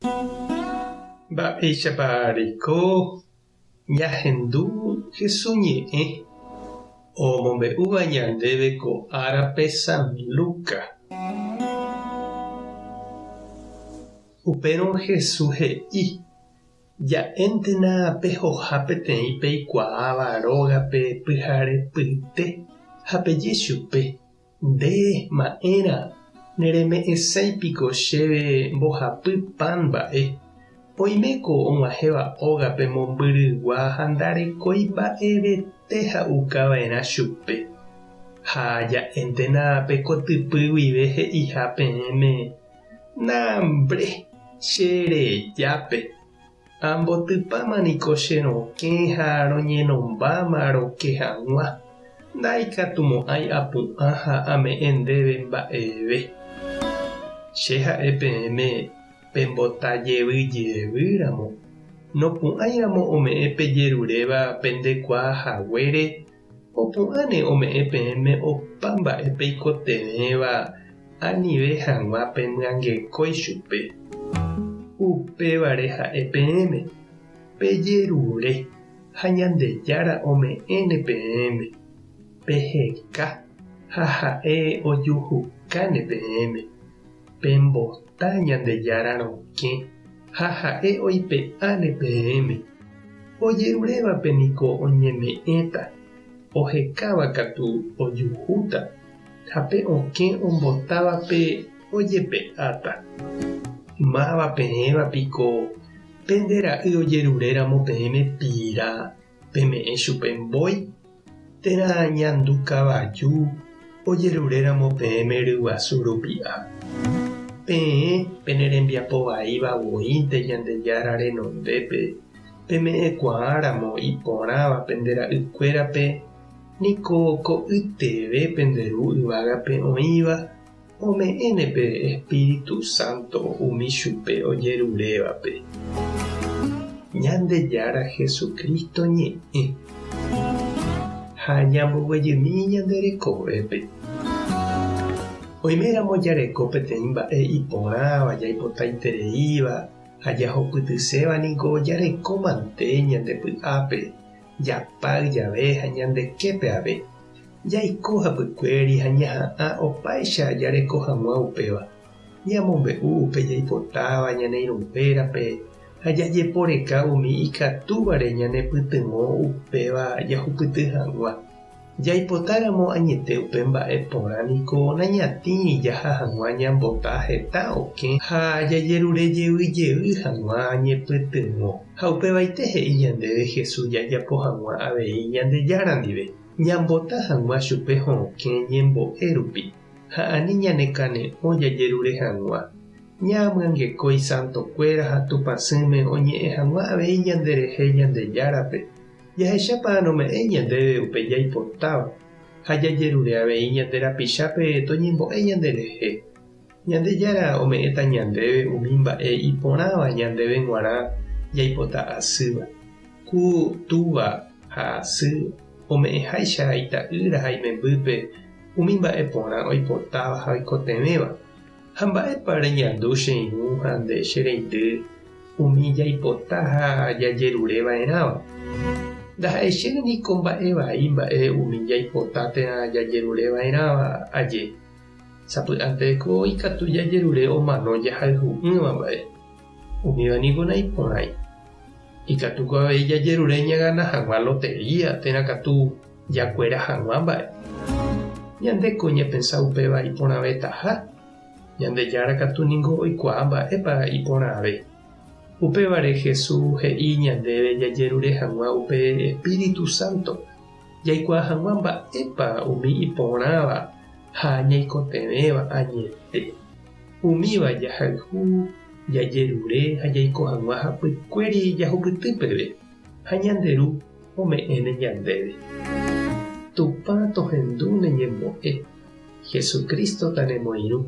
Mba'éichapa ñahendu Jesús ñe'ẽ omombe'úva ñandéve ko árape San Lucas. Upérõ Jesús he'i: ja'éntena pehoha peteĩ peikuaáva rógape pyhare pyte ha peje chupe: nde ma'ẽra, nereme'ẽséipiko chéve mbohapy pan mba'e. Oiméko og̃uahẽva ógape mombyrygua ha ndarekói mba'evete ha'ukava'erã chupe. Ha ja'éntena pekotypy guive he'iha peẽme: nambre, cherejápe. Ambotypámaniko che rokẽ ha roñenombáma roke hag̃ua. Ndaikatumo'ãi apu'ã ha ame'ẽ ndéve mba'eve. Che ha'e peẽme pembotajevýjevýramo. Nopu'ãiramo ome'ẽ pejeruréva pendekuaahaguére. Opu'ãne ome'ẽ peẽme opa mba'e peikotevéva anive hag̃ua pemyangekói chupe. Upévare ha'e peẽme pejerure ha Ñandejára ome'ẽne peẽme peheka ha ha'e ojuhukáne peẽme pembota Ñandejára rokẽ ha ha'e oipe'áne peẽme. Ojerurévape niko oñeme'ẽta, ohekáva katu ojuhúta ha pe okẽ ombotávape ojepe'áta. Máva peẽvapiko pendera'y ojeruréramo peẽme pira peme'ẽ chupe mbói. Térã ñandu kavaju ojeruréramo peẽme ryguasu rupi'a. Peẽ pene rembiapo vaíva voínte Ñandejára renondépe peme'ẽkuaáramo iporãva pendera'ykuérape niko ko yteve penderu yvágape oĩva ome'ẽnepe Espíritu Santo umi chupe ojerurévape. Ñandejára Jesucristo ñe'ẽ ha ñamboguejymi ñanderekovépe. Oiméramo jareko peteĩ mba'e iporãva jaipotaitereíva ha jahopytyséva niko jareko mante ñandepy'ápe japáy jave ha ñandeképe ave. Jaiko hapykuéri ha ñaha'ã opaicha jareko hag̃ua upéva. Ñamombe'u upe jaipotáva ñaneirũvérape ha jajeporeka umi ikatúvare ñanepytyvõ upéva jahupyty hag̃ua. Jaipotáramo añete upe mba'e porã niko nañatĩri jaha hag̃ua ñambota heta okẽ ha jajerurejeyvy hag̃ua ñepytyvõ. Ha upevaite he'i ñandéve Jesús jajapo hag̃ua avei Ñandejára ndive. Ñambota hag̃ua chupe hokẽ ñembo'e rupi ha ani ñanekane'õ jajerure hag̃ua. Ñamyangekói santokuéra ha tupãsýme oñe'ẽ hag̃ua avei ñanderehe Ñandejárape. Jahechápa nome'ẽ ñandéve upe jaipotáva ha jajerure avei ñande rapichápe toñembo'e ñanderehe. Ñandejára ome'ẽta ñandéve umi mba'e iporãva ñandéve g̃uarã jaipota asýva. Ku túva ha asy ome'ẽháicha ita'ýra ha imembýpe umi mba'e porã oipotáva ha oikotevéva. Ha mba'épa reñandu che irũ ha nde che reindy umi jaipota ha jajerureva'erãva. Ndaha'echéne niko mba'e vai mba'e umi jaipota térã jajerureva'erãva aje. Sapy'anteko ikatu jajerure omano jahayhu'ỹva mba'e. Umíva niko naiporãi. Ikatuko avei jajerure ñagana hag̃ua lotería térã katu jakuéra hag̃ua mba'e. Ñandeko ñepensã upéva iporãve taha. Ñandejára katu ningo oikuaa mba'épa iporãve. Upévare Jesús he'i ñandéve jajerure hag̃ua upe Espíritu Santo. Jaikuaa hag̃ua mba'épa umi iporãva ha ñaikotevéva añete. Umíva jahayhu jajerure ha jaiko hag̃ua hapykuéri jahupytýpeve ha ñanderu ome'ẽne ñandéve. Tupã tohendúne ñembo'e. Jesucristo tanemoirũ.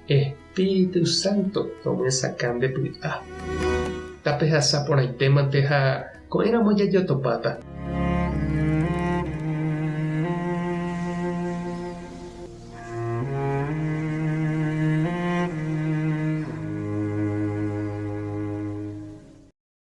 Espíritu Santo tomyasaka ndepy'a. Tapehasa porãitémante ha ko'ẽramo jajotopáta.